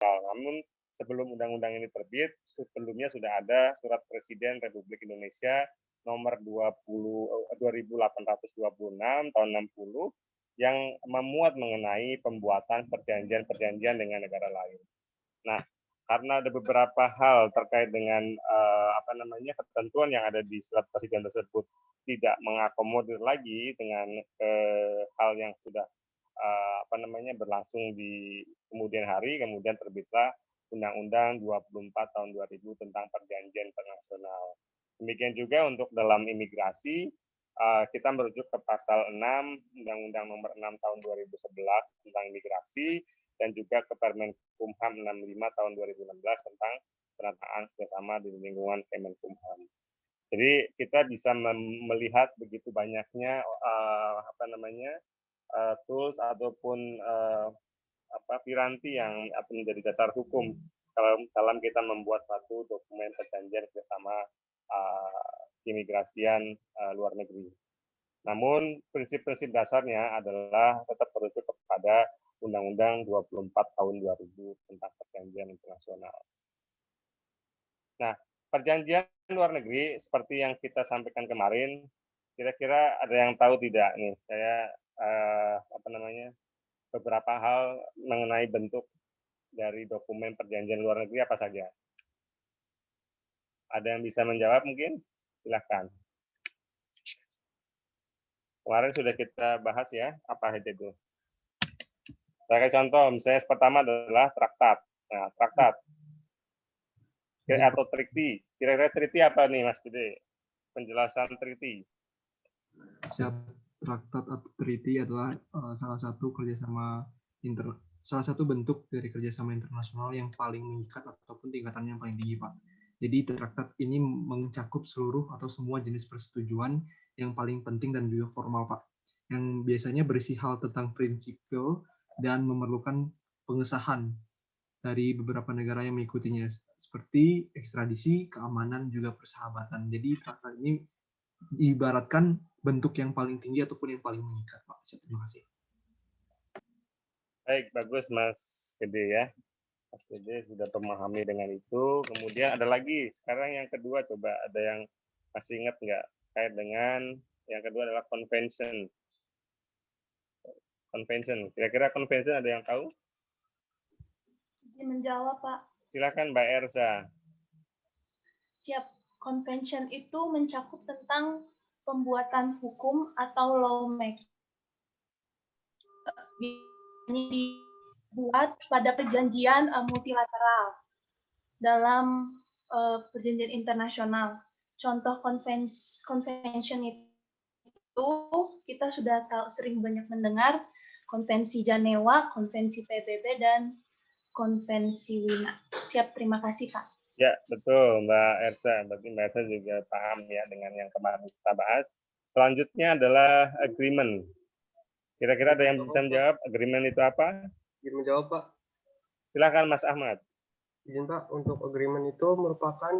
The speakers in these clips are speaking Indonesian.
Namun sebelum undang-undang ini terbit, sebelumnya sudah ada Surat Presiden Republik Indonesia nomor 2826 tahun 60 yang memuat mengenai pembuatan perjanjian-perjanjian dengan negara lain. Nah, karena ada beberapa hal terkait dengan ketentuan yang ada di surat presiden tersebut tidak mengakomodir lagi dengan hal yang sudah berlangsung di kemudian hari, kemudian terbitlah Undang-Undang 24 tahun 2000 tentang perjanjian internasional. Demikian juga untuk dalam imigrasi, kita merujuk ke pasal 6 Undang-Undang nomor 6 tahun 2011 tentang imigrasi dan juga ke Permen Kumham 65 tahun 2016 tentang penataan kerjasama di lingkungan Kemenkumham. Jadi kita bisa melihat begitu banyaknya tools ataupun piranti yang menjadi dasar hukum dalam kita membuat satu dokumen perjanjian kerjasama imigrasian luar negeri. Namun prinsip-prinsip dasarnya adalah tetap merujuk kepada Undang-Undang 24 tahun 2000 tentang perjanjian internasional. Nah, perjanjian luar negeri seperti yang kita sampaikan kemarin, kira-kira ada yang tahu tidak nih? Saya beberapa hal mengenai bentuk dari dokumen perjanjian luar negeri apa saja? Ada yang bisa menjawab mungkin? Silahkan. Kemarin sudah kita bahas ya, apa itu? Saya kasih contoh, misalnya pertama adalah traktat. Nah, traktat atau treaty. Kira-kira treaty apa nih, Mas Gede? Penjelasan treaty. Traktat atau treaty adalah salah satu bentuk dari kerjasama internasional yang paling mengikat ataupun tingkatannya yang paling tinggi, Pak. Jadi traktat ini mencakup seluruh atau semua jenis persetujuan yang paling penting dan juga formal, Pak, yang biasanya berisi hal tentang prinsipil dan memerlukan pengesahan dari beberapa negara yang mengikutinya, seperti ekstradisi, keamanan, juga persahabatan. Jadi traktat ini diibaratkan bentuk yang paling tinggi ataupun yang paling mengikat, Pak. Terima kasih. Baik, bagus Mas Gede ya. Mas Gede sudah memahami dengan itu. Kemudian ada lagi, sekarang yang kedua coba ada yang masih ingat nggak kait dengan yang kedua adalah convention. Convention. Kira-kira convention ada yang tahu? Izin menjawab, Pak. Silakan Mbak Erza. Siap. Convention itu mencakup tentang pembuatan hukum atau lawmaking. Ini dibuat pada perjanjian multilateral dalam perjanjian internasional. Contoh convention itu kita sudah sering banyak mendengar Konvensi Jenewa, Konvensi PBB, dan Konvensi Wina. Siap, terima kasih, Pak. Ya, betul Mbak Erza. Berarti Mbak Erza juga paham ya dengan yang kemarin kita bahas. Selanjutnya adalah agreement. Kira-kira ada yang bisa menjawab agreement itu apa? Izin menjawab, Pak. Silakan Mas Ahmad. Izin, Pak. Untuk agreement itu merupakan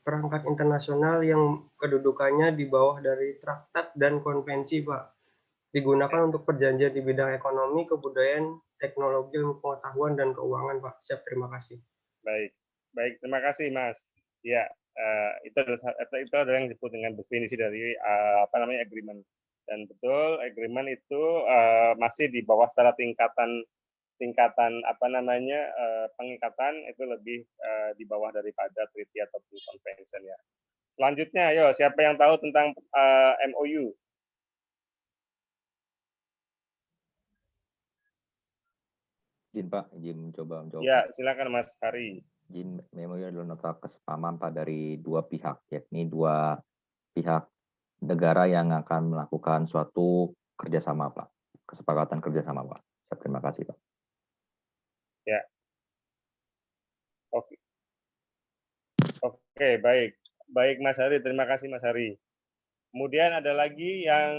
perangkat internasional yang kedudukannya di bawah dari traktat dan konvensi, Pak. Digunakan untuk perjanjian di bidang ekonomi, kebudayaan, teknologi, ilmu pengetahuan, dan keuangan, Pak. Siap, terima kasih. Baik, terima kasih Mas. Ya, itu adalah yang disebut dengan definisi dari agreement. Dan betul, agreement itu masih di bawah secara tingkatan pengikatan itu lebih di bawah daripada treaty ataupun convention ya. Selanjutnya, ayo siapa yang tahu tentang MOU? Izin Pak, izin mencoba menjawab. Ya, silakan Mas Hari. Izin, MOU adalah nota kesepahaman Pak dari dua pihak, yakni dua pihak negara yang akan melakukan suatu kerjasama, Pak. Kesepakatan kerjasama, Pak. Terima kasih, Pak. Ya. Oke, baik. Baik Mas Hari, terima kasih Mas Hari. Kemudian ada lagi yang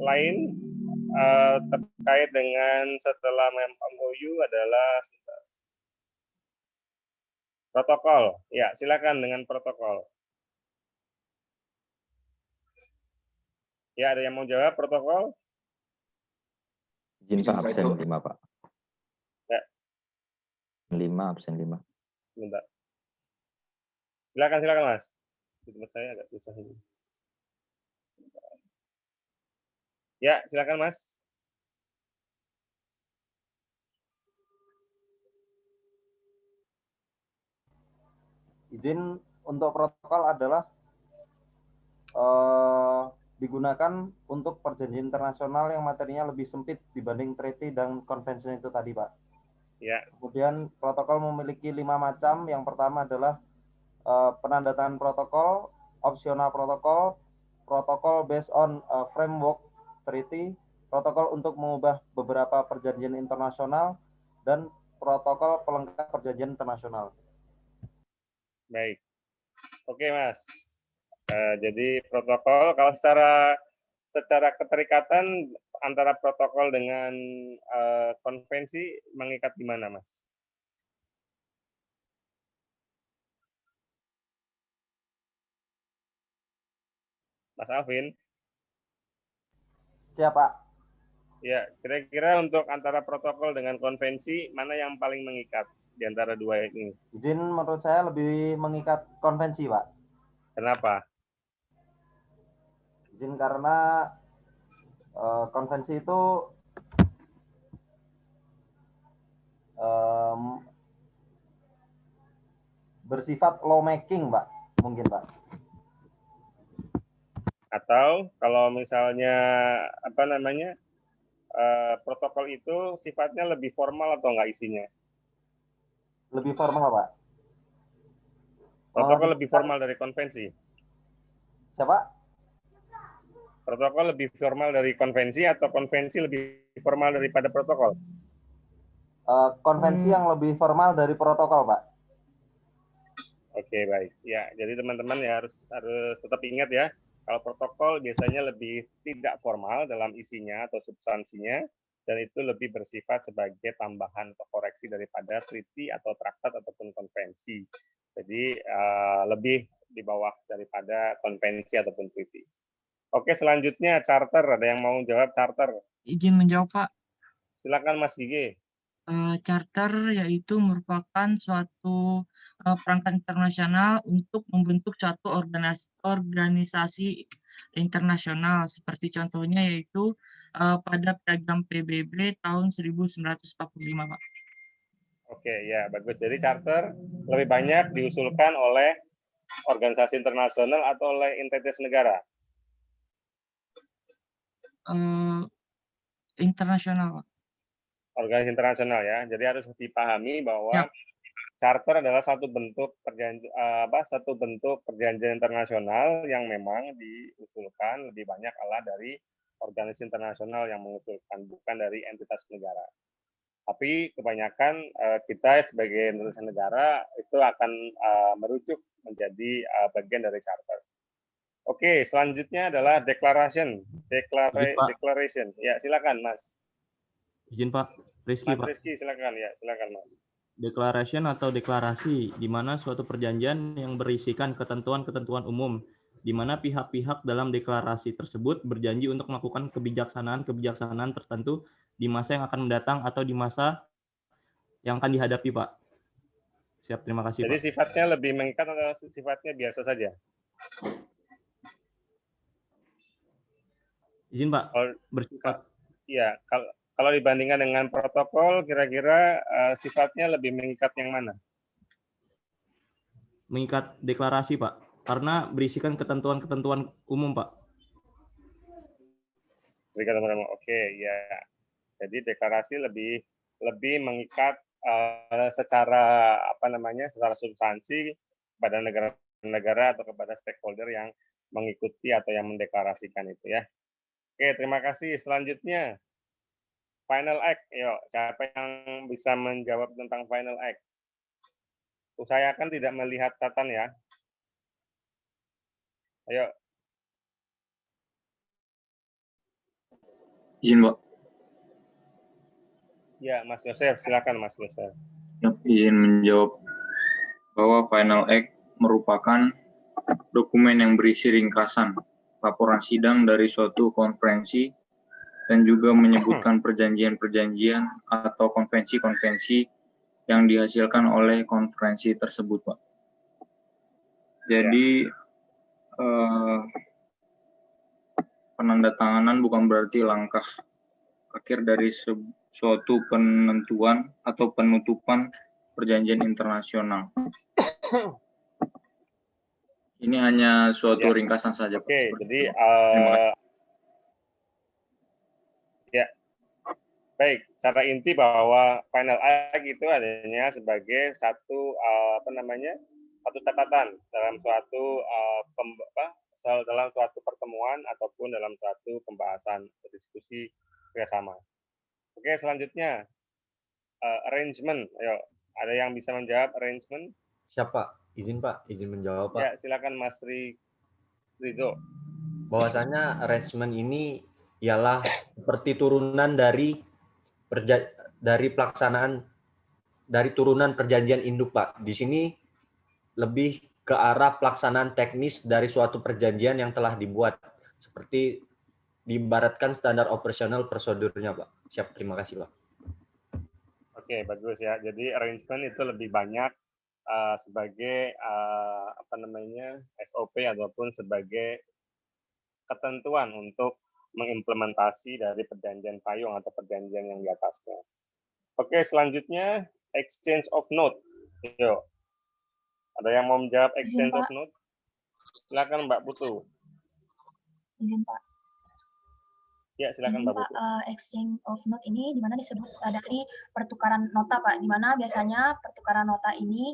lain terkait dengan setelah MOU adalah protokol. Ya, silakan dengan protokol. Ya, ada yang mau jawab protokol? Izin Pak, absen 5, Pak. Ya. absen 5. Bentar. Silakan Mas. Di tempat saya agak susah ini. Ya, silakan Mas. Izin untuk protokol adalah digunakan untuk perjanjian internasional yang materinya lebih sempit dibanding treaty dan convention itu tadi, Pak. Ya. Kemudian protokol memiliki 5 macam. Yang pertama adalah penandatangan protokol, opsional protokol, protokol based on framework treaty, protokol untuk mengubah beberapa perjanjian internasional, dan protokol pelengkap perjanjian internasional. Baik. Oke, Mas. Jadi protokol kalau secara keterikatan antara protokol dengan konvensi mengikat di mana, Mas? Mas Alvin? Siapa? Ya, kira-kira untuk antara protokol dengan konvensi mana yang paling mengikat di antara dua ini? Izin menurut saya lebih mengikat konvensi, Pak. Kenapa? Izin karena konvensi itu bersifat lawmaking, Pak. Mungkin, Pak. Atau kalau misalnya protokol itu sifatnya lebih formal atau enggak isinya? Lebih formal, Pak. Protokol lebih formal dari konvensi. Siapa? Protokol lebih formal dari konvensi atau konvensi lebih formal daripada protokol? Konvensi yang lebih formal dari protokol, Pak. Oke, baik. Ya, jadi teman-teman ya harus tetap ingat ya, kalau protokol biasanya lebih tidak formal dalam isinya atau substansinya, dan itu lebih bersifat sebagai tambahan atau koreksi daripada treaty atau traktat ataupun konvensi. Jadi lebih di bawah daripada konvensi ataupun treaty. Oke, selanjutnya charter. Ada yang mau jawab charter? Izin menjawab, Pak. Silakan Mas Gigi. Charter yaitu merupakan suatu perangkat internasional untuk membentuk suatu organisasi internasional. Seperti contohnya yaitu pada Piagam PBB tahun 1945, Pak. Oke, ya bagus. Jadi charter lebih banyak diusulkan oleh organisasi internasional atau oleh entitas negara? Internasional, Pak. Organisasi internasional ya. Jadi harus dipahami bahwa Ya. Charter adalah satu bentuk perjanjian internasional yang memang diusulkan lebih banyak adalah dari organisasi internasional yang mengusulkan, bukan dari entitas negara. Tapi kebanyakan kita sebagai entitas negara itu akan merujuk menjadi bagian dari charter. Oke, selanjutnya adalah declaration. Declaration. Ya, silakan Mas. Izin Pak, Rizky Mas Pak. Rizky, silakan ya, silakan Mas. Declaration atau deklarasi, di mana suatu perjanjian yang berisikan ketentuan-ketentuan umum, di mana pihak-pihak dalam deklarasi tersebut berjanji untuk melakukan kebijaksanaan tertentu di masa yang akan mendatang atau di masa yang akan dihadapi, Pak. Siap, terima kasih, Jadi Pak. sifatnya lebih mengikat atau sifatnya biasa saja? Izin, Pak, bersifat. Ya, kalau dibandingkan dengan protokol, kira-kira sifatnya lebih mengikat yang mana? Mengikat deklarasi, Pak, karena berisikan ketentuan-ketentuan umum, Pak. Oke, ya. Jadi deklarasi lebih mengikat secara secara substansi kepada negara-negara atau kepada stakeholder yang mengikuti atau yang mendeklarasikan itu ya. Oke, terima kasih. Selanjutnya Final Act. Yuk, siapa yang bisa menjawab tentang Final Act? Usahakan tidak melihat catatan ya. Ayo. Izin, Pak. Ya, Mas Yosef, silakan Mas Yosef. Izin menjawab bahwa Final Act merupakan dokumen yang berisi ringkasan laporan sidang dari suatu konferensi dan juga menyebutkan perjanjian-perjanjian atau konvensi-konvensi yang dihasilkan oleh konferensi tersebut, Pak. Jadi penandatanganan bukan berarti langkah akhir dari suatu penentuan atau penutupan perjanjian internasional. Ini hanya suatu ringkasan saja, Pak. Oke, jadi Terima kasih. ya, baik. Secara inti bahwa final act itu adanya sebagai satu satu catatan dalam suatu dalam suatu pertemuan ataupun dalam suatu pembahasan atau diskusi kerjasama. Oke, selanjutnya arrangement. Ayo, ada yang bisa menjawab arrangement? Siapa? Izin Pak, izin menjawab Pak. Ya, silakan Mas Ridho. Bahwasanya arrangement ini ialah seperti turunan dari turunan perjanjian induk Pak. Di sini lebih ke arah pelaksanaan teknis dari suatu perjanjian yang telah dibuat, seperti diibaratkan standar operasional prosedurnya Pak. Siap, terima kasih Pak. Oke, bagus ya. Jadi arrangement itu lebih banyak sebagai SOP ataupun sebagai ketentuan untuk mengimplementasi dari perjanjian payung atau perjanjian yang di atasnya. Oke, selanjutnya exchange of note. Yuk. Ada yang mau menjawab exchange of note? Silakan Mbak Putu. Izin Pak. Ya, silakan Mbak Putu. Exchange of note ini di mana disebut dari pertukaran nota Pak, di mana biasanya pertukaran nota ini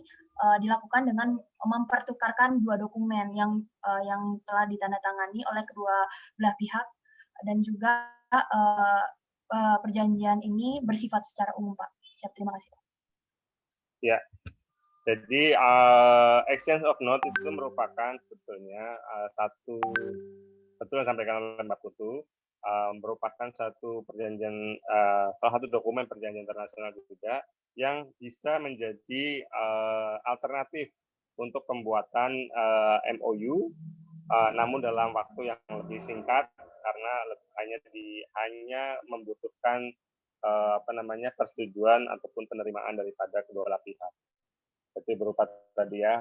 dilakukan dengan mempertukarkan dua dokumen yang telah ditandatangani oleh kedua belah pihak, dan juga perjanjian ini bersifat secara umum Pak. Siap, terima kasih Pak. Ya. Jadi exchange of note itu merupakan sebetulnya betul yang disampaikan oleh Mbak Putu, merupakan satu perjanjian, salah satu dokumen perjanjian internasional juga yang bisa menjadi alternatif untuk pembuatan MOU, namun dalam waktu yang lebih singkat karena hanya membutuhkan persetujuan ataupun penerimaan daripada kedua belah pihak. Jadi berupa tadi ya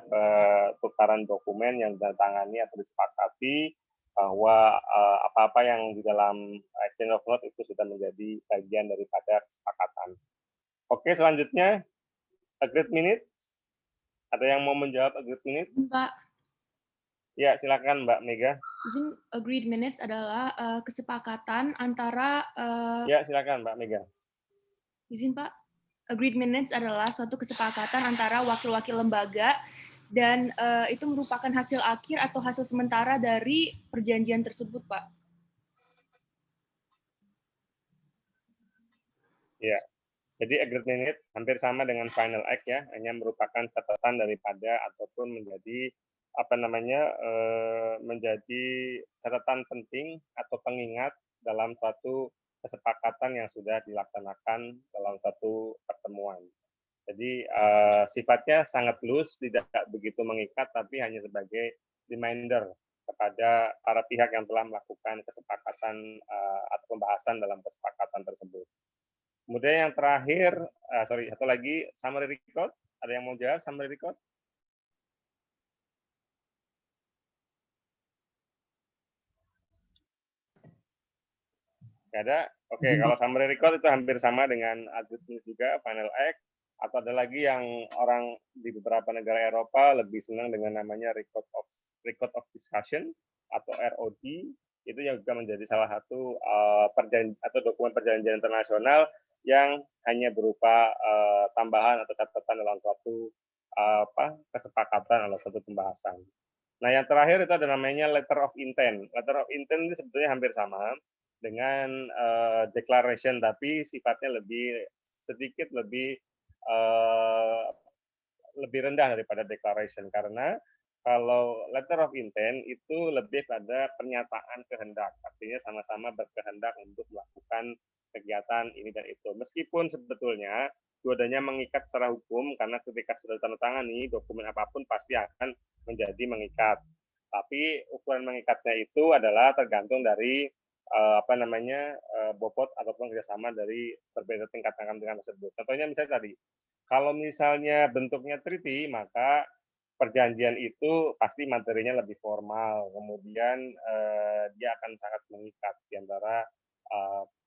tukaran dokumen yang ditandatangani atau disepakati bahwa apa-apa yang di dalam exchange of note itu sudah menjadi bagian daripada kesepakatan. Oke, selanjutnya agreed minutes. Ada yang mau menjawab agreed minutes? Pak. Ya, silakan Mbak Mega. Izin, agreed minutes adalah kesepakatan antara Ya, silakan Mbak Mega. Izin Pak. Agreed minutes adalah suatu kesepakatan antara wakil-wakil lembaga dan itu merupakan hasil akhir atau hasil sementara dari perjanjian tersebut, Pak. Ya, jadi agreed minute hampir sama dengan final act ya, hanya merupakan catatan daripada ataupun menjadi menjadi catatan penting atau pengingat dalam suatu kesepakatan yang sudah dilaksanakan dalam satu pertemuan. Jadi sifatnya sangat loose, tidak begitu mengikat, tapi hanya sebagai reminder kepada para pihak yang telah melakukan kesepakatan atau pembahasan dalam kesepakatan tersebut. Kemudian yang terakhir, satu lagi, summary record. Ada yang mau jawab summary record? Nggak ada? Oke, kalau summary record itu hampir sama dengan agreement juga, final act, atau ada lagi yang orang di beberapa negara Eropa lebih senang dengan namanya record of discussion atau ROD, itu yang juga menjadi salah satu dokumen perjanjian internasional yang hanya berupa tambahan atau catatan dalam suatu kesepakatan atau suatu pembahasan. Nah, yang terakhir itu ada namanya letter of intent. Letter of intent ini sebetulnya hampir sama dengan declaration, tapi sifatnya sedikit lebih rendah daripada declaration, karena kalau letter of intent itu lebih pada pernyataan kehendak, artinya sama-sama berkehendak untuk melakukan kegiatan ini dan itu. Meskipun sebetulnya dua-duanya mengikat secara hukum, karena ketika sudah ditandatangani dokumen apapun pasti akan menjadi mengikat. Tapi ukuran mengikatnya itu adalah tergantung dari bobot ataupun kerjasama dari berbeda tingkat tangan tersebut. Contohnya misalnya tadi, Kalau misalnya bentuknya treaty, maka perjanjian itu pasti materinya lebih formal, kemudian dia akan sangat mengikat di antara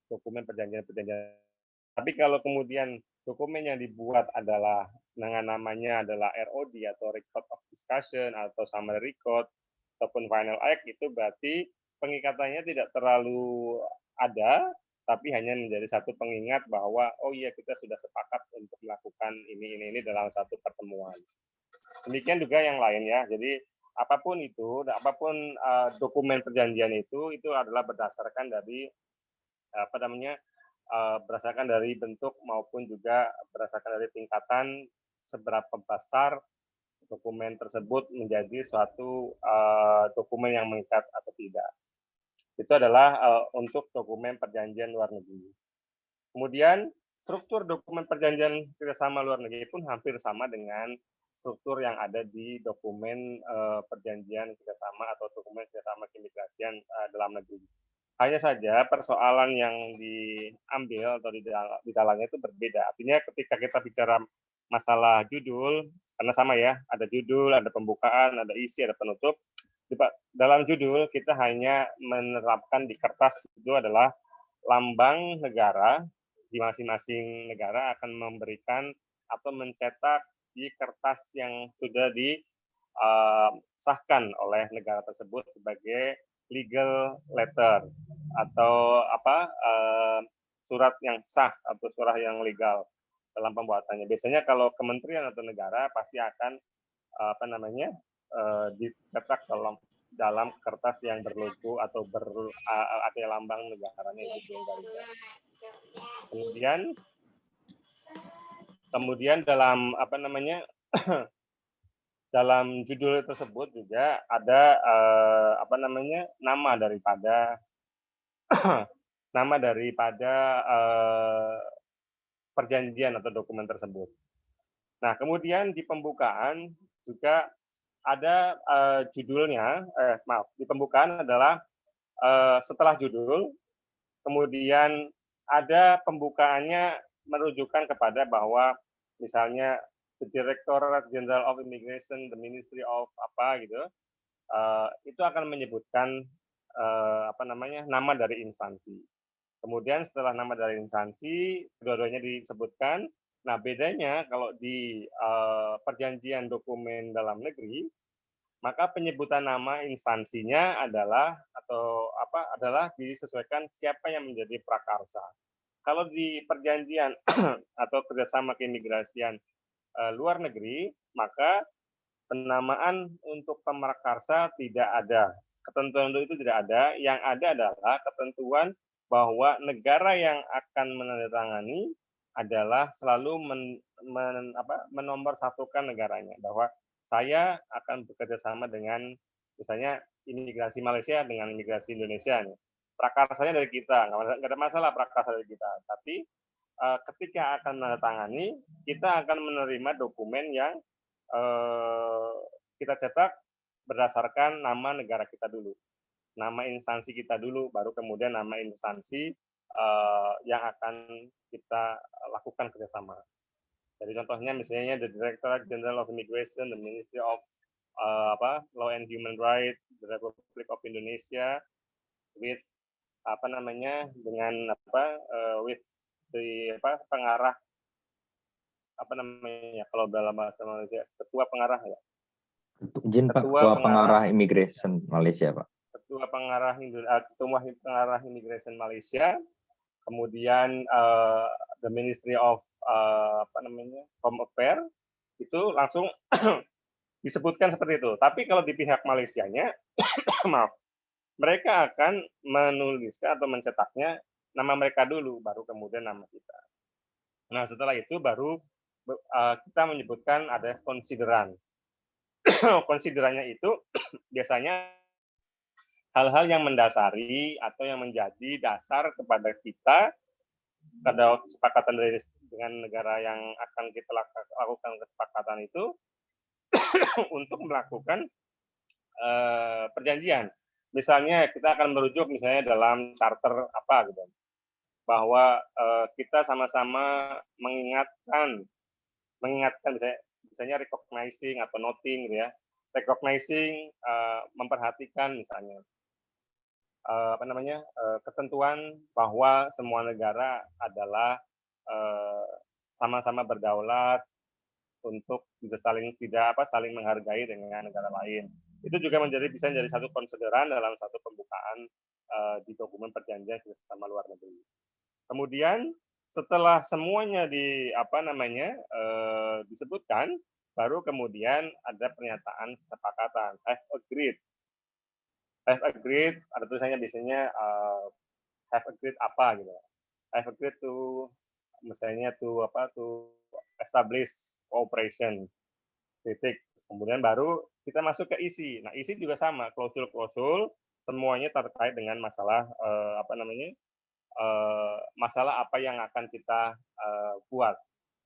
dokumen perjanjian-perjanjian. Tapi kalau kemudian dokumen yang dibuat adalah dengan namanya adalah ROD atau Record of Discussion atau Summary Record ataupun Final Act, itu berarti pengikatannya tidak terlalu ada, tapi hanya menjadi satu pengingat bahwa oh iya kita sudah sepakat untuk melakukan ini dalam satu pertemuan. Demikian juga yang lain ya. Jadi apapun itu, apapun dokumen perjanjian itu adalah berdasarkan dari berdasarkan dari bentuk maupun juga berdasarkan dari tingkatan seberapa besar dokumen tersebut menjadi suatu dokumen yang mengikat atau tidak. Itu adalah untuk dokumen perjanjian luar negeri. Kemudian struktur dokumen perjanjian kerjasama luar negeri pun hampir sama dengan struktur yang ada di dokumen perjanjian kerjasama atau dokumen kerjasama keimigrasian dalam negeri. Hanya saja persoalan yang diambil atau di dalamnya itu berbeda. Artinya ketika kita bicara masalah judul, karena sama ya, ada judul, ada pembukaan, ada isi, ada penutup. Dalam judul kita hanya menerapkan di kertas itu adalah lambang negara, di masing-masing negara akan memberikan atau mencetak di kertas yang sudah disahkan oleh negara tersebut sebagai legal letter atau surat yang sah atau surat yang legal dalam pembuatannya. Biasanya kalau kementerian atau negara pasti akan dicetak dalam kertas yang berlogo atau ada lambang negaranya itu. Kemudian dalam dalam judul tersebut juga ada nama daripada perjanjian atau dokumen tersebut. Nah, kemudian di pembukaan juga ada judulnya, di pembukaan adalah setelah judul, kemudian ada pembukaannya menunjukkan kepada bahwa misalnya the Directorate General of Immigration, the Ministry of itu akan menyebutkan nama dari instansi. Kemudian setelah nama dari instansi, kedua-duanya disebutkan. Nah, bedanya kalau di perjanjian dokumen dalam negeri, maka penyebutan nama instansinya adalah disesuaikan siapa yang menjadi prakarsa. Kalau di perjanjian atau kerjasama keimigrasian luar negeri, maka penamaan untuk pemerkarsa tidak ada. Ketentuan untuk itu tidak ada. Yang ada adalah ketentuan bahwa negara yang akan menandatangani adalah selalu menomorsatukan negaranya, bahwa saya akan bekerja sama dengan misalnya imigrasi Malaysia dengan imigrasi Indonesia. Prakarsanya dari kita, nggak ada masalah prakarsa dari kita. Tapi ketika akan menandatangani, kita akan menerima dokumen yang kita cetak berdasarkan nama negara kita dulu, nama instansi kita dulu, baru kemudian nama instansi yang akan kita lakukan kerjasama. Jadi contohnya misalnya the Directorate General of Immigration, the Ministry of Law and Human Rights, the Republic of Indonesia, with with the pengarah kalau dalam bahasa Malaysia ketua pengarah ya. Ketua pengarah Immigration Malaysia, Pak. Ketua pengarah Immigration Malaysia. Kemudian the Ministry of Home Affairs itu langsung disebutkan seperti itu. Tapi kalau di pihak Malaysianya, mereka akan menuliskan atau mencetaknya nama mereka dulu, baru kemudian nama kita. Nah, setelah itu baru kita menyebutkan ada konsideran. Konsiderannya itu biasanya hal-hal yang mendasari atau yang menjadi dasar kepada kita pada kesepakatan dengan negara yang akan kita lakukan kesepakatan itu untuk melakukan perjanjian. Misalnya kita akan merujuk misalnya dalam charter bahwa kita sama-sama mengingatkan mengingatkan misalnya recognizing atau noting gitu ya. Recognizing memperhatikan misalnya ketentuan bahwa semua negara adalah sama-sama berdaulat untuk bisa saling menghargai dengan negara lain. Itu juga bisa menjadi satu konsideran dalam satu pembukaan di dokumen perjanjian kerjasama luar negeri. Kemudian setelah semuanya disebutkan, baru kemudian ada pernyataan kesepakatan. I've agreed, ada tulisannya biasanya have agreed apa gitu. I've agreed to misalnya to establish cooperation. Titik. Kemudian baru kita masuk ke isi. Nah, isi juga sama, klausul-klausul semuanya terkait dengan masalah masalah apa yang akan kita buat.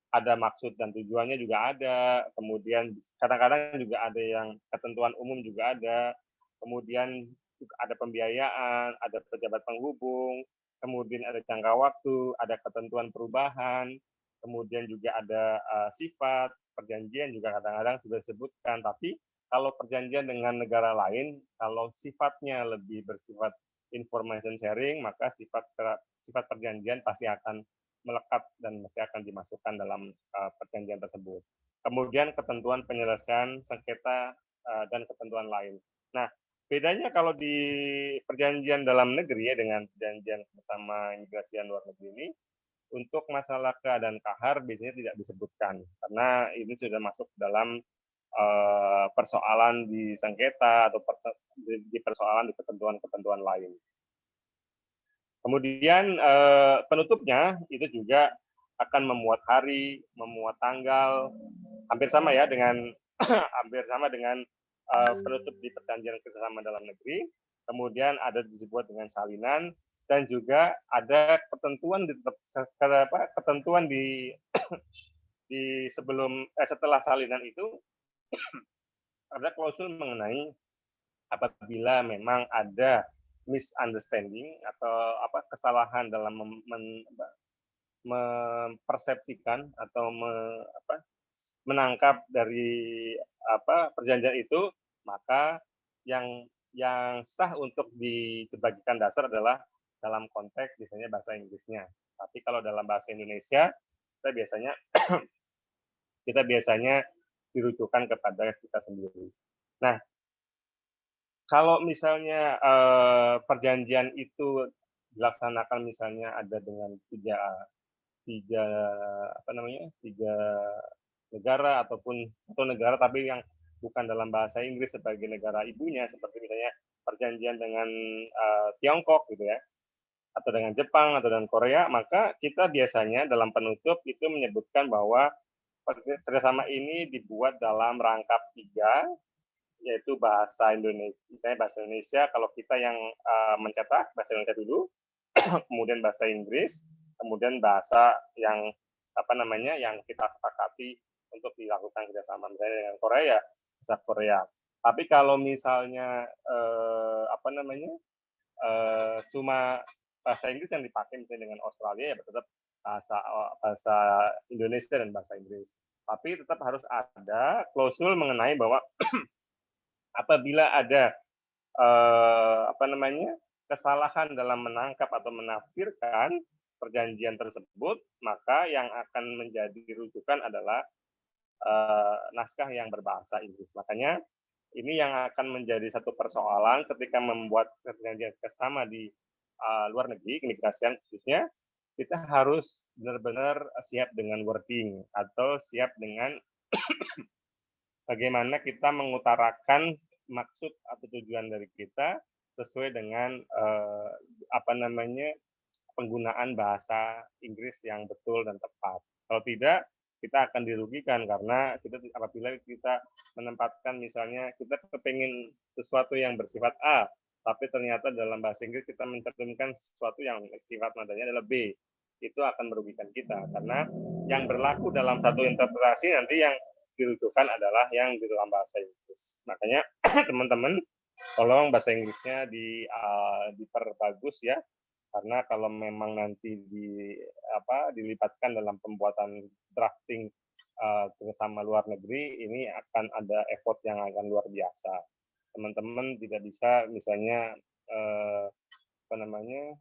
Ada maksud dan tujuannya juga ada, kemudian kadang-kadang juga ada yang ketentuan umum juga ada, kemudian ada pembiayaan, ada pejabat penghubung, kemudian ada jangka waktu, ada ketentuan perubahan, kemudian juga ada sifat, perjanjian juga kadang-kadang sudah disebutkan, tapi kalau perjanjian dengan negara lain, kalau sifatnya lebih bersifat information sharing, maka sifat perjanjian pasti akan melekat dan masih akan dimasukkan dalam perjanjian tersebut. Kemudian ketentuan penyelesaian sengketa dan ketentuan lain. Nah, bedanya kalau di perjanjian dalam negeri ya dengan perjanjian bersama imigrasi luar negeri ini, untuk masalah keadaan kahar biasanya tidak disebutkan karena ini sudah masuk dalam persoalan di sengketa atau di persoalan di ketentuan-ketentuan lain. Kemudian penutupnya itu juga akan memuat hari, memuat tanggal, hampir sama ya dengan penutup di perjanjian kerjasama dalam negeri. Kemudian ada disebut dengan salinan dan juga ada ketentuan setelah salinan itu ada klausul mengenai apabila memang ada misunderstanding atau kesalahan dalam mempersepsikan atau menangkap dari perjanjian itu, maka yang sah untuk dibagikan dasar adalah dalam konteks misalnya bahasa Inggrisnya. Tapi kalau dalam bahasa Indonesia kita biasanya dirujukan kepada kita sendiri. Nah, kalau misalnya perjanjian itu dilaksanakan misalnya ada dengan tiga negara ataupun satu negara tapi yang bukan dalam bahasa Inggris sebagai negara ibunya, seperti misalnya perjanjian dengan Tiongkok gitu ya, atau dengan Jepang atau dengan Korea, maka kita biasanya dalam penutup itu menyebutkan bahwa kerjasama ini dibuat dalam rangkap 3, yaitu bahasa Indonesia. Misalnya bahasa Indonesia, kalau kita yang mencetak bahasa Indonesia dulu, kemudian bahasa Inggris, kemudian bahasa yang yang kita sepakati untuk dilakukan kerjasama. Misalnya dengan Korea, bahasa Korea. Tapi kalau misalnya cuma bahasa Inggris yang dipakai misalnya dengan Australia, ya tetap bahasa Indonesia dan bahasa Inggris. Tapi tetap harus ada klausul mengenai bahwa apabila ada kesalahan dalam menangkap atau menafsirkan perjanjian tersebut, maka yang akan menjadi rujukan adalah naskah yang berbahasa Inggris. Makanya ini yang akan menjadi satu persoalan ketika membuat perjanjian kerjasama di luar negeri, keimigrasian khususnya, kita harus benar-benar siap dengan wording atau siap dengan bagaimana kita mengutarakan maksud atau tujuan dari kita sesuai dengan penggunaan bahasa Inggris yang betul dan tepat. Kalau tidak, kita akan dirugikan karena apabila kita menempatkan misalnya kita kepengen sesuatu yang bersifat A, tapi ternyata dalam bahasa Inggris kita mencantumkan sesuatu yang sifat nadanya adalah B, itu akan merugikan kita karena yang berlaku dalam satu interpretasi nanti yang dirujukan adalah yang di dalam bahasa Inggris. Makanya teman-teman tolong bahasa Inggrisnya diperbagus ya, karena kalau memang nanti dilibatkan dalam pembuatan drafting kerjasama luar negeri, ini akan ada effort yang akan luar biasa. Teman-teman tidak bisa misalnya apa namanya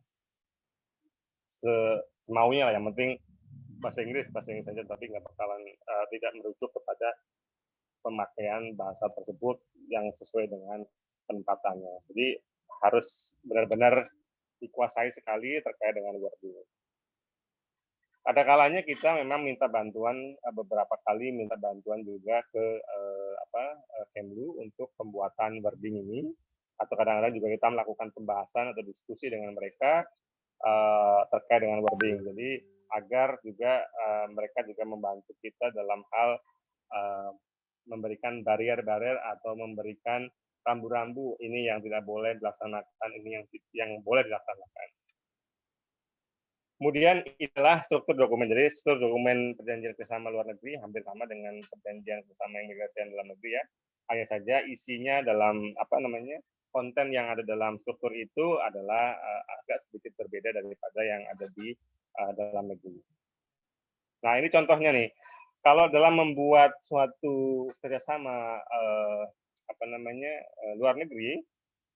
semaunya lah, yang penting bahasa Inggris saja, tapi nggak bakalan tidak merujuk kepada pemakaian bahasa tersebut yang sesuai dengan penempatannya. Jadi harus benar-benar dikuasai sekali terkait dengan wording. Ada kalanya kita memang minta bantuan, beberapa kali minta bantuan juga ke Kemlu untuk pembuatan wording ini, atau kadang-kadang juga kita melakukan pembahasan atau diskusi dengan mereka terkait dengan wording. Jadi agar juga mereka juga membantu kita dalam hal memberikan barrier-barrier atau memberikan rambu-rambu ini yang tidak boleh dilaksanakan, ini yang boleh dilaksanakan. Kemudian itulah struktur dokumen. Jadi struktur dokumen perjanjian kerjasama luar negeri hampir sama dengan perjanjian kerjasama imigrasi dalam negeri ya. Hanya saja isinya dalam konten yang ada dalam struktur itu adalah agak sedikit berbeda daripada yang ada di dalam negeri. Nah ini contohnya nih, kalau dalam membuat suatu kerjasama luar negeri,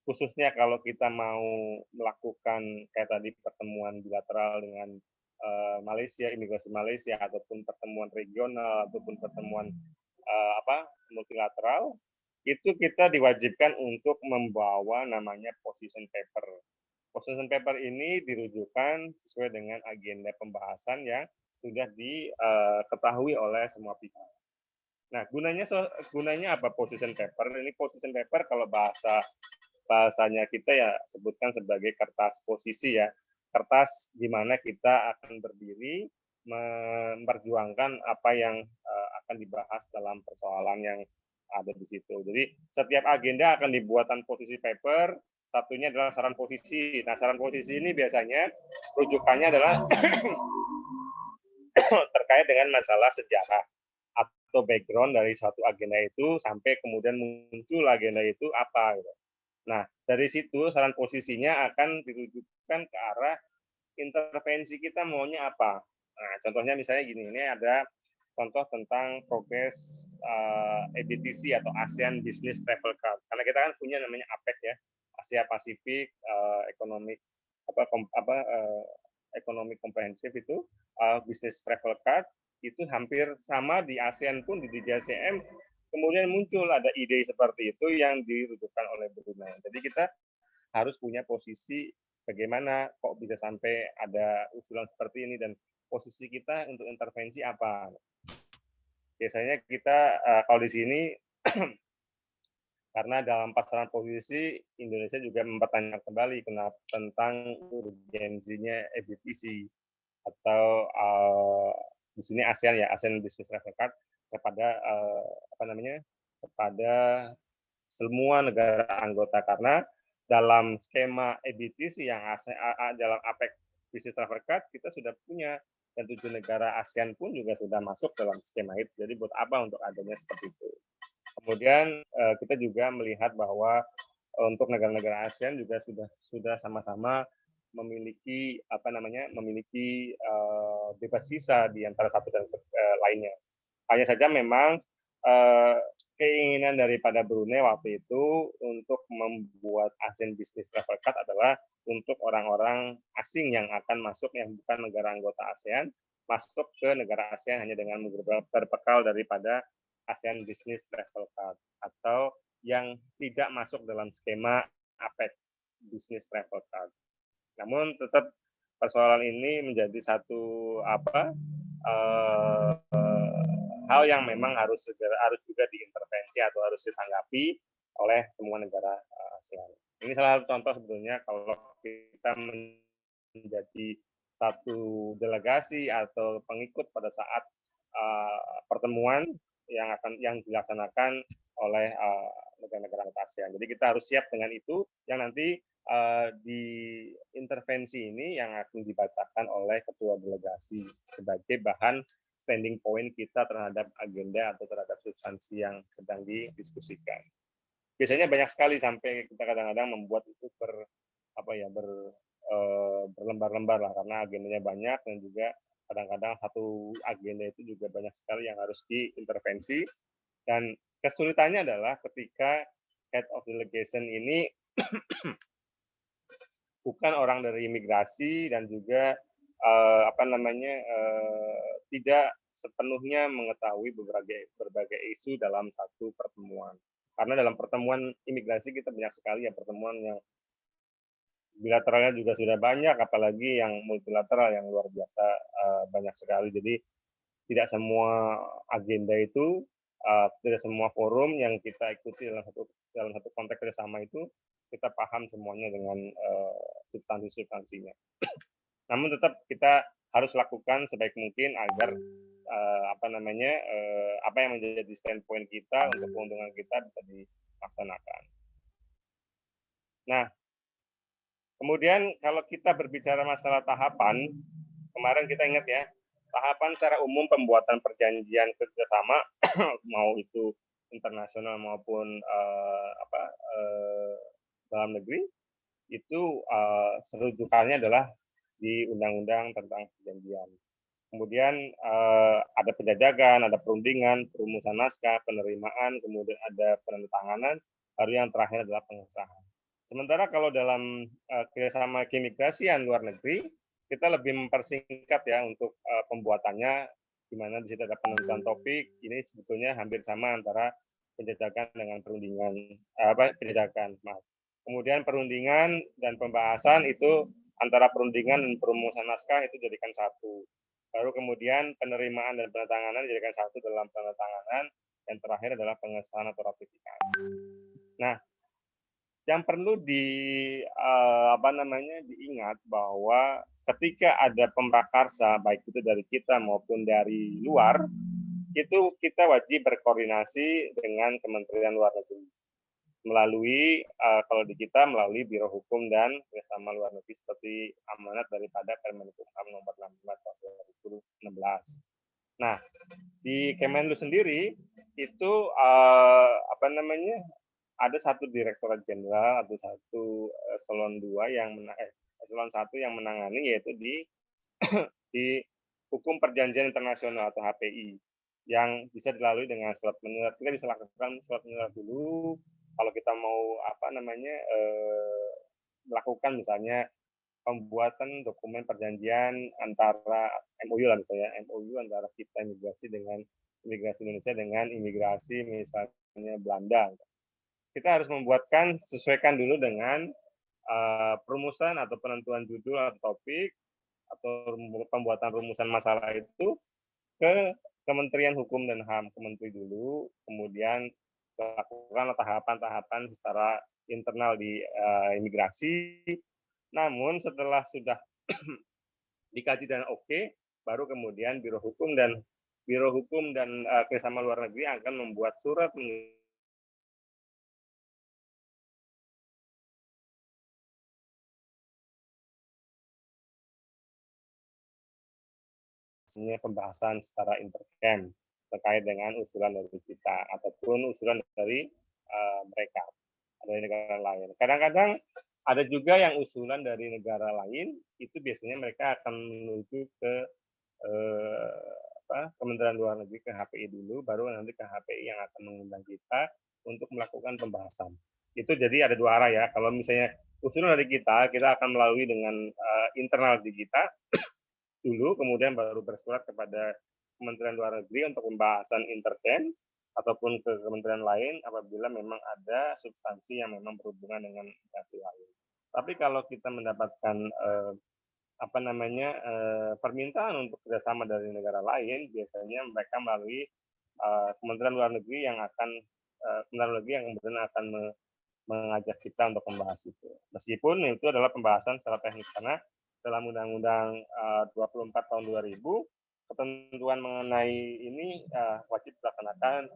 khususnya kalau kita mau melakukan kayak tadi pertemuan bilateral dengan Malaysia, imigrasi Malaysia, ataupun pertemuan regional, ataupun pertemuan multilateral, itu kita diwajibkan untuk membawa namanya position paper. Position paper ini dirujukan sesuai dengan agenda pembahasan yang sudah diketahui oleh semua pihak. Nah, gunanya apa position paper? Ini position paper kalau bahasanya kita ya sebutkan sebagai kertas posisi ya. Kertas di mana kita akan berdiri memperjuangkan apa yang akan dibahas dalam persoalan yang ada di situ. Jadi setiap agenda akan dibuatkan posisi paper, satunya adalah saran posisi. Nah, saran posisi ini biasanya rujukannya adalah terkait dengan masalah sejarah atau background dari suatu agenda itu sampai kemudian muncul agenda itu apa gitu. Nah, dari situ saran posisinya akan dirujukan ke arah intervensi kita maunya apa. Nah, contohnya misalnya gini, ini ada contoh tentang progres ABTC atau ASEAN Business Travel Card. Karena kita kan punya namanya APEC ya, Asia Pasifik Economic Comprehensive itu Business Travel Card itu hampir sama di ASEAN pun di DJCM. Kemudian muncul ada ide seperti itu yang dirujukan oleh Brunei. Jadi kita harus punya posisi bagaimana kok bisa sampai ada usulan seperti ini dan posisi kita untuk intervensi apa. Biasanya kita kalau di sini karena dalam pasaran posisi Indonesia juga mempertanyakan kembali tentang urgensinya ABTC atau di sini ASEAN ya, ASEAN Business Travel Card kepada kepada semua negara anggota, karena dalam skema ABTC yang dalam APEC Business Travel Card kita sudah punya, dan 7 negara ASEAN pun juga sudah masuk dalam skema itu. Jadi buat apa untuk adanya seperti itu? Kemudian kita juga melihat bahwa untuk negara-negara ASEAN juga sudah sama-sama memiliki memiliki bebas visa di antara satu dan lainnya. Hanya saja memang keinginan daripada Brunei waktu itu untuk membuat ASEAN Business Travel Card adalah untuk orang-orang asing yang akan masuk yang bukan negara anggota ASEAN, masuk ke negara ASEAN hanya dengan berbekal daripada ASEAN Business Travel Card, atau yang tidak masuk dalam skema APEC Business Travel Card. Namun tetap persoalan ini menjadi satu hal yang memang harus juga diintervensi atau harus ditanggapi oleh semua negara ASEAN. Ini salah satu contoh sebetulnya kalau kita menjadi satu delegasi atau pengikut pada saat pertemuan yang dilaksanakan oleh negara-negara ASEAN. Jadi kita harus siap dengan itu, yang nanti di intervensi ini yang akan dibacakan oleh ketua delegasi sebagai bahan standing point kita terhadap agenda atau terhadap substansi yang sedang didiskusikan. Biasanya banyak sekali sampai kita kadang-kadang membuat itu berlembar-lembar lah, karena agendanya banyak dan juga Kadang-kadang satu agenda itu juga banyak sekali yang harus diintervensi, dan kesulitannya adalah ketika head of delegation ini bukan orang dari imigrasi dan juga tidak sepenuhnya mengetahui berbagai isu dalam satu pertemuan. Karena dalam pertemuan imigrasi kita banyak sekali ya pertemuan yang bilateralnya juga sudah banyak, apalagi yang multilateral yang luar biasa banyak sekali. Jadi tidak semua agenda itu, tidak semua forum yang kita ikuti dalam satu konteks kerjasama itu kita paham semuanya dengan substansi-substansinya. Namun tetap kita harus lakukan sebaik mungkin agar apa yang menjadi standpoint kita untuk keuntungan kita bisa dilaksanakan. Nah, kemudian kalau kita berbicara masalah tahapan, kemarin kita ingat ya, tahapan secara umum pembuatan perjanjian kerjasama mau itu internasional maupun dalam negeri itu rujukannya adalah di undang-undang tentang perjanjian. Kemudian ada penjajakan, ada perundingan, perumusan naskah, penerimaan, kemudian ada penandatanganan, baru yang terakhir adalah pengesahan. Sementara kalau dalam kerjasama keimigrasian luar negeri, kita lebih mempersingkat ya untuk pembuatannya, di mana di situ ada penentuan topik. Ini sebetulnya hampir sama antara penjajakan dengan perundingan, penjajakan, maaf. Kemudian perundingan dan pembahasan itu antara perundingan dan perumusan naskah itu jadikan satu. Baru kemudian penerimaan dan penandatanganan dijadikan satu dalam penandatanganan, dan terakhir adalah pengesahan atau ratifikasi. Nah, yang perlu diingat bahwa ketika ada pemrakarsa baik itu dari kita maupun dari luar, itu kita wajib berkoordinasi dengan Kementerian Luar Negeri melalui kalau di kita melalui Biro Hukum dan Kerjasama Luar Negeri seperti amanat daripada Kemenkumham nomor 65 tahun 2016. Nah, di Kemenlu sendiri itu ada satu Direktorat Jenderal atau satu eselon 2 yang eselon 1 yang menangani, yaitu di Hukum Perjanjian Internasional atau HPI, yang bisa dilalui dengan surat menyurat. Kita bisa lakukan surat menyurat dulu kalau kita mau melakukan misalnya pembuatan dokumen perjanjian antara MOU lah misalnya, MOU antara kita imigrasi Indonesia dengan imigrasi misalnya Belanda. Kita harus sesuaikan dulu dengan perumusan atau penentuan judul atau topik atau pembuatan rumusan masalah itu ke Kementerian Hukum dan HAM, Kementeri dulu, kemudian lakukan tahapan-tahapan secara internal di imigrasi. Namun setelah sudah dikaji dan oke, baru kemudian Biro Hukum dan Kerjasama Luar Negeri akan membuat surat pembahasan secara intercamp terkait dengan usulan dari kita ataupun usulan dari mereka, dari negara lain. Kadang-kadang ada juga yang usulan dari negara lain, itu biasanya mereka akan menuju ke Kementerian Luar Negeri, ke HPI dulu, baru nanti ke HPI yang akan mengundang kita untuk melakukan pembahasan. Itu jadi ada dua arah ya. Kalau misalnya usulan dari kita akan melalui dengan internal di kita dulu, kemudian baru bersurat kepada Kementerian Luar Negeri untuk pembahasan intercamp ataupun ke kementerian lain apabila memang ada substansi yang memang berhubungan dengan instansi lain. Tapi kalau kita mendapatkan permintaan untuk kerjasama dari negara lain, biasanya mereka melalui Kementerian Luar Negeri yang kemudian akan mengajak kita untuk membahas itu. Meskipun itu adalah pembahasan secara teknis, karena dalam Undang-Undang 24 tahun 2000, ketentuan mengenai ini wajib dilaksanakan,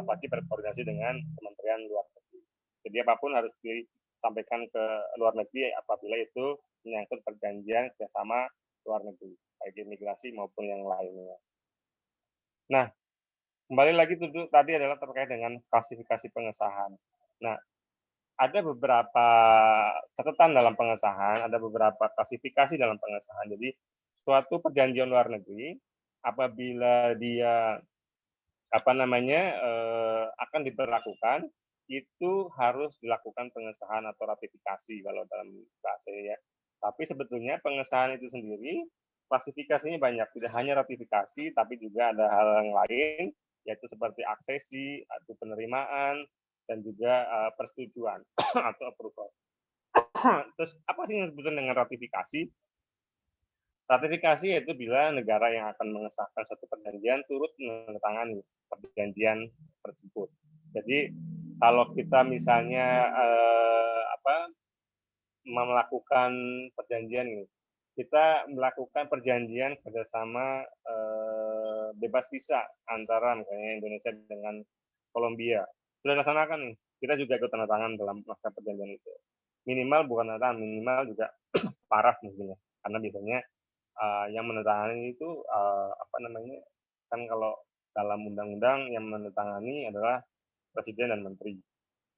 wajib berkoordinasi dengan Kementerian Luar Negeri. Jadi apapun harus disampaikan ke luar negeri apabila itu menyangkut perjanjian kerjasama luar negeri, baik imigrasi maupun yang lainnya. Nah, kembali lagi tadi adalah terkait dengan klasifikasi pengesahan. Nah, ada beberapa catatan dalam pengesahan, ada beberapa klasifikasi dalam pengesahan. Jadi suatu perjanjian luar negeri apabila dia akan diberlakukan, itu harus dilakukan pengesahan atau ratifikasi kalau dalam bahasa ya. Tapi sebetulnya pengesahan itu sendiri klasifikasinya banyak, tidak hanya ratifikasi tapi juga ada hal yang lain, yaitu seperti aksesi atau penerimaan dan juga persetujuan atau approval. Terus apa sih yang disebut dengan ratifikasi? Ratifikasi yaitu bila negara yang akan mengesahkan suatu perjanjian turut menandatangani perjanjian tersebut. Jadi kalau kita misalnya melakukan perjanjian ini, kita melakukan perjanjian kerjasama bebas visa antara misalnya Indonesia dengan Kolombia. Sudah dilaksanakan nih, kita juga ikut tanda tangan dalam naskah perjanjian itu. Minimal bukan tanda tangan, minimal juga paraf mungkin ya, karena biasanya yang menandatangani itu kan kalau dalam undang-undang yang menandatangani adalah presiden dan menteri.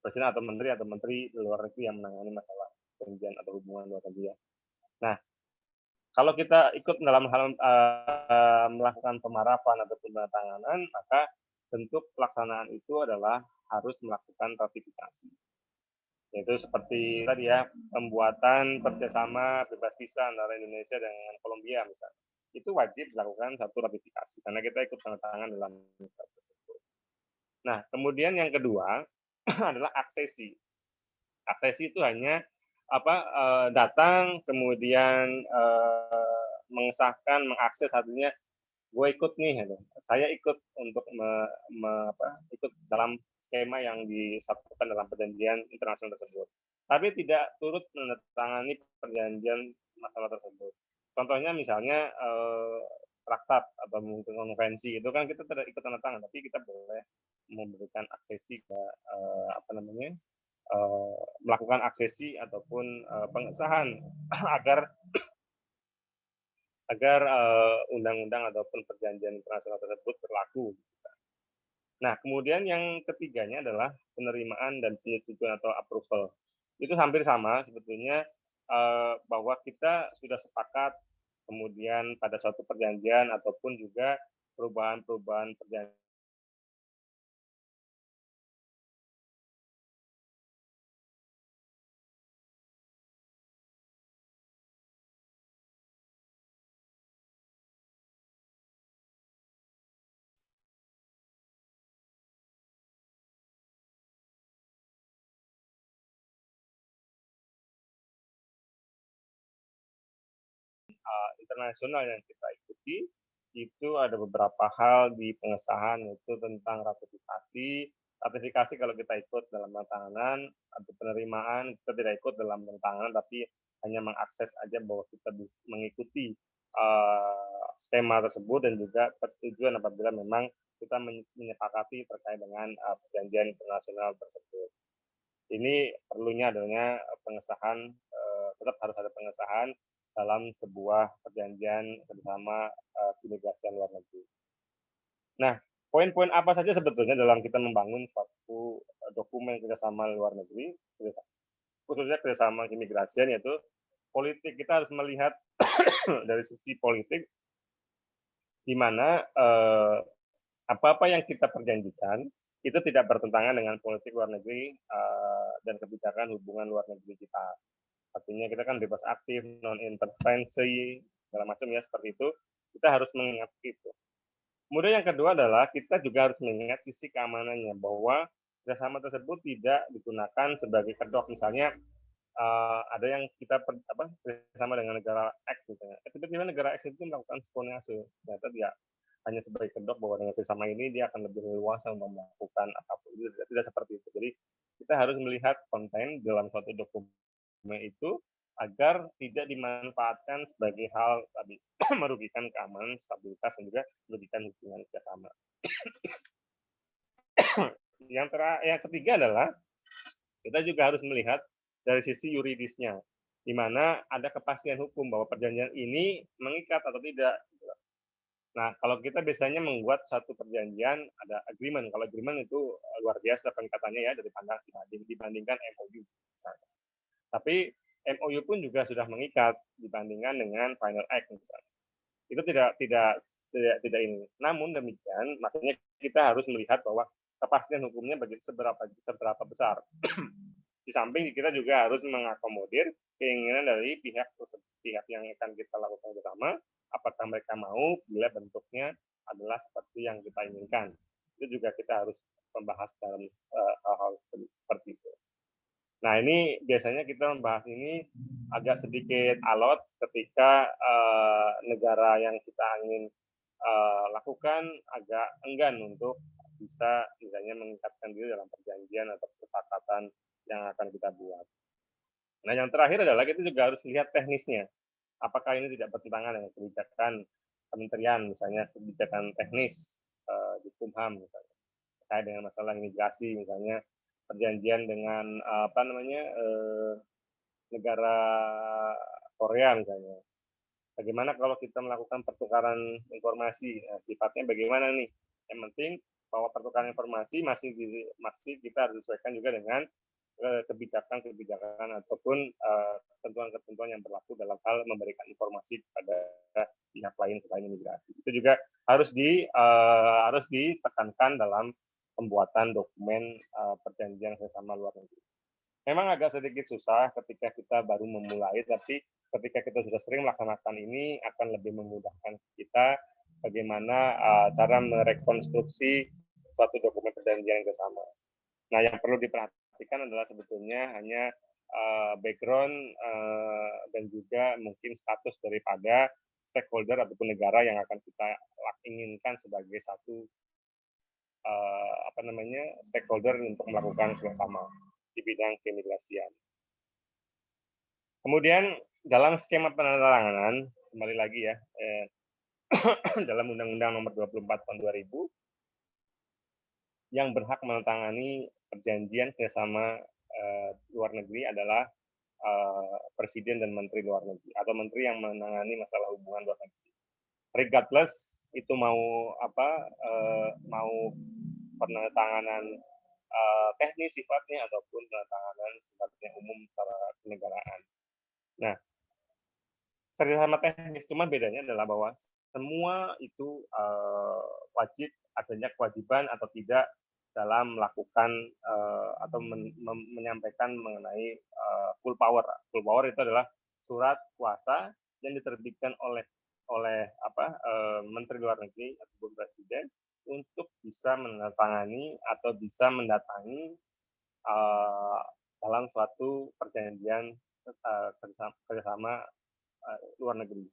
Presiden atau menteri luar negeri yang menangani masalah perjanjian atau hubungan luar negeri. Nah, kalau kita ikut dalam hal melakukan pemarapan atau penandatanganan, maka bentuk pelaksanaan itu adalah harus melakukan ratifikasi. Yaitu seperti tadi ya, pembuatan kerjasama bebas visa antara Indonesia dengan Kolombia misalnya. Itu wajib dilakukan satu ratifikasi, karena kita ikut tanda tangan dalam tersebut. Nah, kemudian yang kedua adalah aksesi. Aksesi itu hanya datang, kemudian mengesahkan, mengakses, artinya gue ikut nih, saya ikut untuk ikut dalam skema yang disatukan dalam perjanjian internasional tersebut. Tapi tidak turut menandatangani perjanjian masalah tersebut. Contohnya misalnya traktat atau mungkin konvensi itu kan kita tidak ikut tanda tangan, tapi kita boleh memberikan aksesi ke melakukan aksesi ataupun pengesahan agar undang-undang ataupun perjanjian internasional tersebut berlaku. Nah, kemudian yang ketiganya adalah penerimaan dan penyetujuan atau approval. Itu hampir sama sebetulnya, bahwa kita sudah sepakat kemudian pada suatu perjanjian ataupun juga perubahan-perubahan perjanjian internasional yang kita ikuti, itu ada beberapa hal di pengesahan, yaitu tentang ratifikasi. Ratifikasi kalau kita ikut dalam tantangan atau penerimaan, kita tidak ikut dalam tantangan, tapi hanya mengakses aja bahwa kita bisa mengikuti skema tersebut, dan juga persetujuan apabila memang kita menyepakati terkait dengan perjanjian internasional tersebut. Ini perlunya adanya pengesahan, tetap harus ada pengesahan dalam sebuah perjanjian bersama keimigrasian luar negeri. Nah, poin-poin apa saja sebetulnya dalam kita membangun suatu dokumen kerjasama luar negeri, khususnya kerjasama keimigrasian, yaitu politik. Kita harus melihat dari sisi politik, di mana apa-apa yang kita perjanjikan itu tidak bertentangan dengan politik luar negeri dan kebijakan hubungan luar negeri kita. Artinya kita kan bebas aktif, non-intervensi, segala macam ya, seperti itu. Kita harus mengingat itu. Kemudian yang kedua adalah kita juga harus mengingat sisi keamanannya, bahwa kerjasama tersebut tidak digunakan sebagai kedok. Misalnya ada yang kita kerjasama dengan negara X, misalnya. Tiba-tiba negara X itu melakukan spionase. Ternyata dia hanya sebagai kedok bahwa dengan kerjasama ini dia akan lebih leluasa untuk melakukan apapun. Tidak seperti itu. Jadi kita harus melihat konten dalam suatu dokumen itu agar tidak dimanfaatkan sebagai hal tadi merugikan keamanan, stabilitas, dan juga merugikan hubungan kerjasama. Yang ketiga adalah kita juga harus melihat dari sisi yuridisnya, di mana ada kepastian hukum bahwa perjanjian ini mengikat atau tidak. Nah, kalau kita biasanya membuat satu perjanjian, ada agreement. Kalau agreement itu luar biasa pengikatannya ya, dibandingkan MOU misalnya. Tapi MOU pun juga sudah mengikat dibandingkan dengan Final Act misalnya. Itu tidak ini. Namun demikian, makanya kita harus melihat bahwa kepastian hukumnya seberapa besar. Di samping kita juga harus mengakomodir keinginan dari pihak yang akan kita lakukan bersama, apakah mereka mau bila bentuknya adalah seperti yang kita inginkan. Itu juga kita harus membahas dalam hal-hal seperti itu. Nah, ini biasanya kita membahas ini agak sedikit alot ketika negara yang kita ingin lakukan agak enggan untuk bisa misalnya mengikatkan diri dalam perjanjian atau kesepakatan yang akan kita buat. Nah, yang terakhir adalah kita juga harus lihat teknisnya. Apakah ini tidak bertentangan dengan kebijakan kementerian, misalnya kebijakan teknis di Kumham, misalnya terkait dengan masalah imigrasi, misalnya perjanjian dengan negara Korea misalnya. Bagaimana kalau kita melakukan pertukaran informasi? Nah, sifatnya bagaimana nih? Yang penting bahwa pertukaran informasi masih kita harus sesuaikan juga dengan kebijakan ataupun ketentuan-ketentuan yang berlaku dalam hal memberikan informasi kepada pihak lain selain imigrasi. Itu juga harus ditekankan dalam pembuatan dokumen perjanjian kerjasama luar negeri. Memang agak sedikit susah ketika kita baru memulai, tapi ketika kita sudah sering melaksanakan ini akan lebih memudahkan kita bagaimana cara merekonstruksi suatu dokumen perjanjian kerjasama. Nah, yang perlu diperhatikan adalah sebetulnya hanya background dan juga mungkin status daripada stakeholder ataupun negara yang akan kita inginkan sebagai satu stakeholder untuk melakukan kerjasama di bidang keimigrasian. Kemudian dalam skema penandatanganan, kembali lagi ya, dalam Undang-Undang Nomor 24 Tahun 2000, yang berhak menandatangani perjanjian kerjasama luar negeri adalah Presiden dan Menteri Luar Negeri atau Menteri yang menangani masalah hubungan luar negeri. Regardless itu mau penandatanganan teknis sifatnya ataupun penandatanganan sifatnya umum secara kenegaraan. Nah, kerjasama teknis cuma bedanya adalah bahwa semua itu wajib adanya kewajiban atau tidak dalam melakukan atau menyampaikan mengenai full power. Full power itu adalah surat kuasa yang diterbitkan oleh Menteri Luar Negeri ataupun Presiden untuk bisa menandatangani atau bisa mendatangi dalam suatu perjanjian kerjasama luar negeri.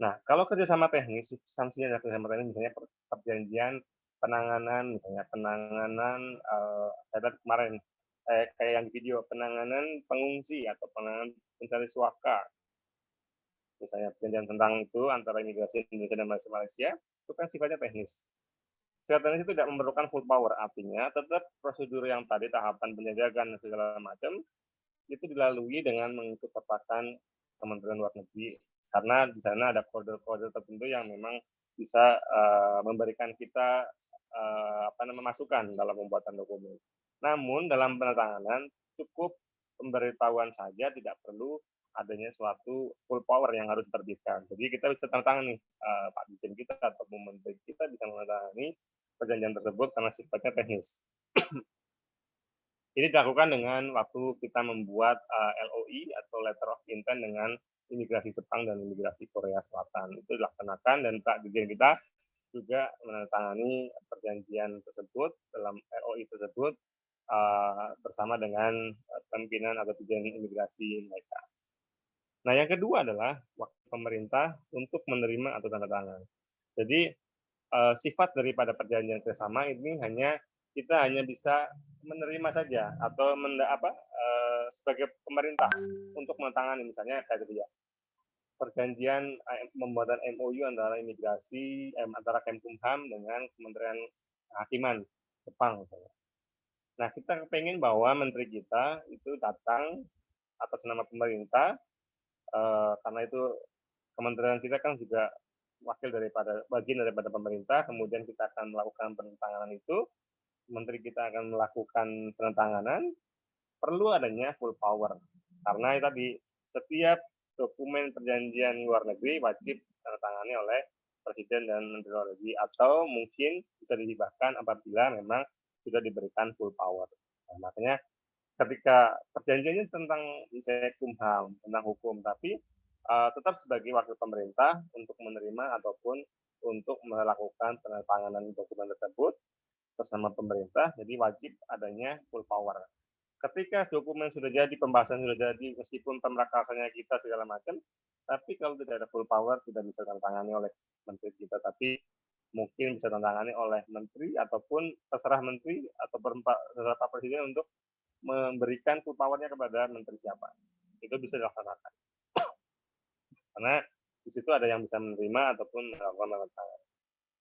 Nah, kalau kerjasama teknis, substansinya adalah kerjasama teknis, misalnya perjanjian penanganan, kayak kemarin, kayak yang di video, penanganan pengungsi atau penanganan pencari suaka. Misalnya perjanjian tentang itu antara imigrasi Indonesia dan Malaysia, itu kan sifatnya teknis. Sifat teknis itu tidak memerlukan full power, artinya tetap prosedur yang tadi, tahapan penjajakan dan segala macam, itu dilalui dengan mengikut sertakan Kementerian Luar Negeri, karena di sana ada kode-kode tertentu yang memang bisa memberikan kita masukan dalam pembuatan dokumen. Namun dalam penandatanganan cukup pemberitahuan saja, tidak perlu adanya suatu full power yang harus diterbitkan. Jadi kita bisa tanda tangan nih, Pak Dirjen kita atau Menteri kita bisa menandatangani perjanjian tersebut karena sifatnya teknis. Ini dilakukan dengan waktu kita membuat LOI atau Letter of Intent dengan imigrasi Jepang dan imigrasi Korea Selatan. Itu dilaksanakan dan Pak Dirjen kita juga menandatangani perjanjian tersebut dalam LOI tersebut bersama dengan pimpinan atau Dirjen imigrasi mereka. Nah, yang kedua adalah waktu pemerintah untuk menerima atau tanda tangan. Jadi sifat daripada perjanjian kerjasama ini kita hanya bisa menerima saja atau sebagai pemerintah untuk menandatangani, misalnya kayak gitu ya. Perjanjian pembuatan MOU antara imigrasi antara Kemkumham dengan Kementerian Kehakiman Jepang misalnya. Nah, kita pengen bahwa menteri kita itu datang atas nama pemerintah karena itu kementerian kita kan juga bagian daripada pemerintah, kemudian kita akan melakukan penandatanganan itu, menteri kita akan melakukan penandatanganan, perlu adanya full power. Karena tadi setiap dokumen perjanjian luar negeri wajib ditandatangani oleh Presiden dan Menteri Luar Negeri, atau mungkin bisa dihibahkan apabila memang sudah diberikan full power. Nah, makanya ketika perjanjiannya tentang misalnya kumham, tentang hukum, tapi tetap sebagai wakil pemerintah untuk menerima ataupun untuk melakukan penandatanganan dokumen tersebut bersama pemerintah, jadi wajib adanya full power. Ketika dokumen sudah jadi, pembahasan sudah jadi, meskipun pemrakasannya kita segala macam, tapi kalau tidak ada full power tidak bisa ditangani oleh menteri kita, tapi mungkin bisa ditangani oleh menteri ataupun terserah menteri atau terserah Pak Presiden untuk memberikan full powernya kepada menteri siapa. Itu bisa dilaksanakan. Karena di situ ada yang bisa menerima ataupun melakukan penandatanganan.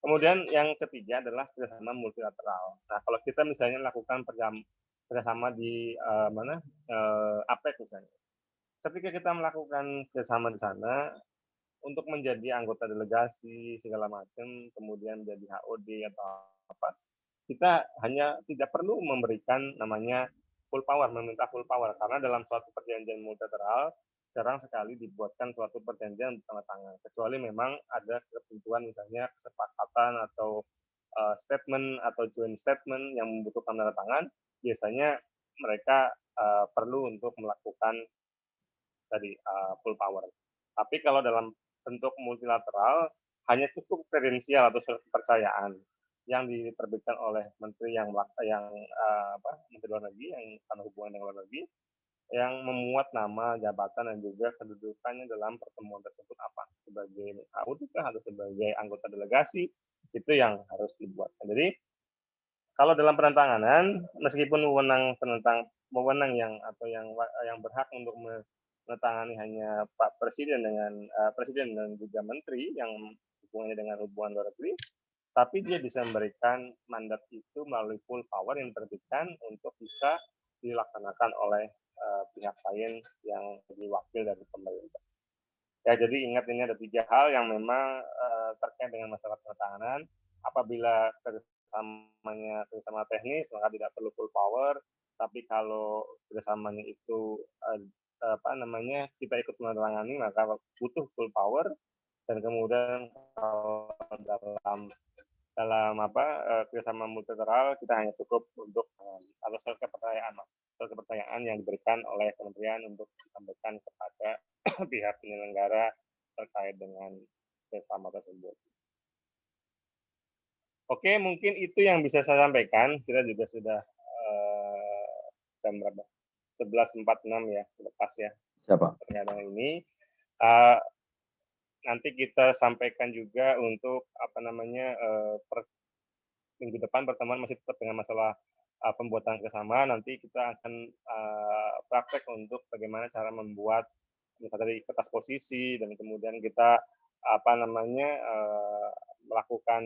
Kemudian yang ketiga adalah kerjasama multilateral. Nah, kalau kita misalnya melakukan kerjasama di APEC misalnya, ketika kita melakukan kerjasama di sana untuk menjadi anggota delegasi segala macam, kemudian menjadi HOD atau apa, kita hanya tidak perlu memberikan namanya full power, meminta full power, karena dalam suatu perjanjian multilateral jarang sekali dibuatkan suatu perjanjian untuk tanda tangan, kecuali memang ada ketentuan misalnya kesepakatan atau statement atau joint statement yang membutuhkan tanda tangan, biasanya mereka perlu untuk melakukan tadi full power. Tapi kalau dalam bentuk multilateral hanya cukup kredensial atau surat kepercayaan yang diterbitkan oleh menteri yang Menteri Luar Negeri yang karena hubungan dengan luar negeri, yang memuat nama, jabatan, dan juga kedudukannya dalam pertemuan tersebut apa, sebagai HOD atau sebagai anggota delegasi, itu yang harus dibuat. Jadi kalau dalam penandatanganan, meskipun wewenang yang berhak untuk menandatangani hanya Pak Presiden dengan Presiden dan juga Menteri yang hubungannya dengan hubungan luar negeri, tapi dia bisa memberikan mandat itu melalui full power yang diterbitkan untuk bisa dilaksanakan oleh pihak lain yang jadi wakil dari pemerintah. Ya, jadi ingat ini ada 3 hal yang memang terkait dengan masalah penandatanganan. Apabila kerjasama teknis, maka tidak perlu full power. Tapi kalau kerjasamanya itu kita ikut menandatangani, maka butuh full power. Dan kemudian kalau dalam kerjasama multilateral kita hanya cukup untuk atau surat kepercayaan yang diberikan oleh kementerian untuk disampaikan kepada pihak penyelenggara terkait dengan kerjasama tersebut. Oke, mungkin itu yang bisa saya sampaikan. Kita juga sudah jam berapa? 11.46 ya, lepas ya. Siapa? Pernyataan ini. Nanti kita sampaikan juga untuk minggu depan pertemuan masih tetap dengan masalah pembuatan kerjasama. Nanti kita akan praktek untuk bagaimana cara membuat misalnya dari kertas posisi, dan kemudian kita melakukan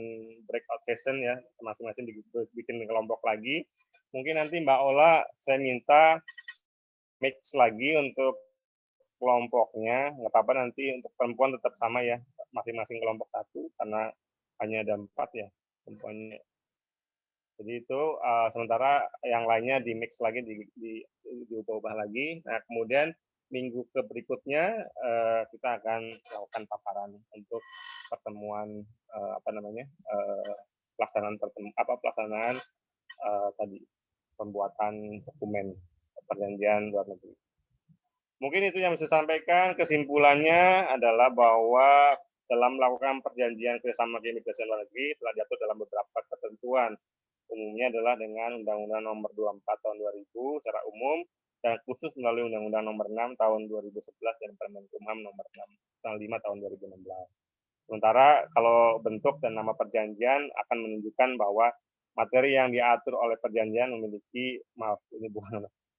breakout session ya, masing-masing bikin kelompok lagi. Mungkin nanti Mbak Ola saya minta mix lagi untuk kelompoknya, nggak apa-apa, nanti untuk perempuan tetap sama ya, masing-masing kelompok 1 karena hanya ada 4 ya perempuannya. Jadi itu sementara yang lainnya di mix lagi, diubah lagi. Nah, kemudian minggu berikutnya kita akan melakukan paparan untuk pertemuan pelaksanaan tadi pembuatan dokumen perjanjian luar negeri. Mungkin itu yang bisa saya sampaikan. Kesimpulannya adalah bahwa dalam melakukan perjanjian kerjasama keimigrasian luar negeri telah diatur dalam beberapa ketentuan. Umumnya adalah dengan Undang-Undang Nomor 24 Tahun 2000 secara umum, dan khusus melalui Undang-Undang Nomor 6 Tahun 2011 dan Permen Kumham Nomor 5 Tahun 2016. Sementara kalau bentuk dan nama perjanjian akan menunjukkan bahwa materi yang diatur oleh perjanjian memiliki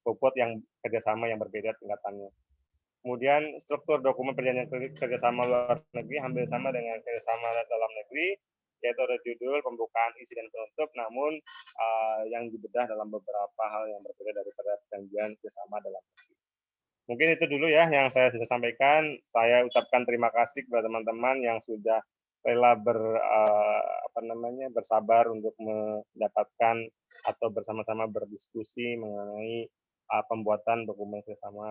bobot yang kerjasama yang berbeda tingkatannya. Kemudian struktur dokumen perjanjian kerjasama luar negeri hampir sama dengan kerjasama dalam negeri, yaitu ada judul, pembukaan, isi, dan penutup, namun yang dibedah dalam beberapa hal yang berbeda daripada perjanjian kerjasama dalam negeri. Mungkin itu dulu ya yang saya bisa sampaikan. Saya ucapkan terima kasih kepada teman-teman yang sudah rela bersabar untuk mendapatkan atau bersama-sama berdiskusi mengenai pembuatan dokumen kerjasama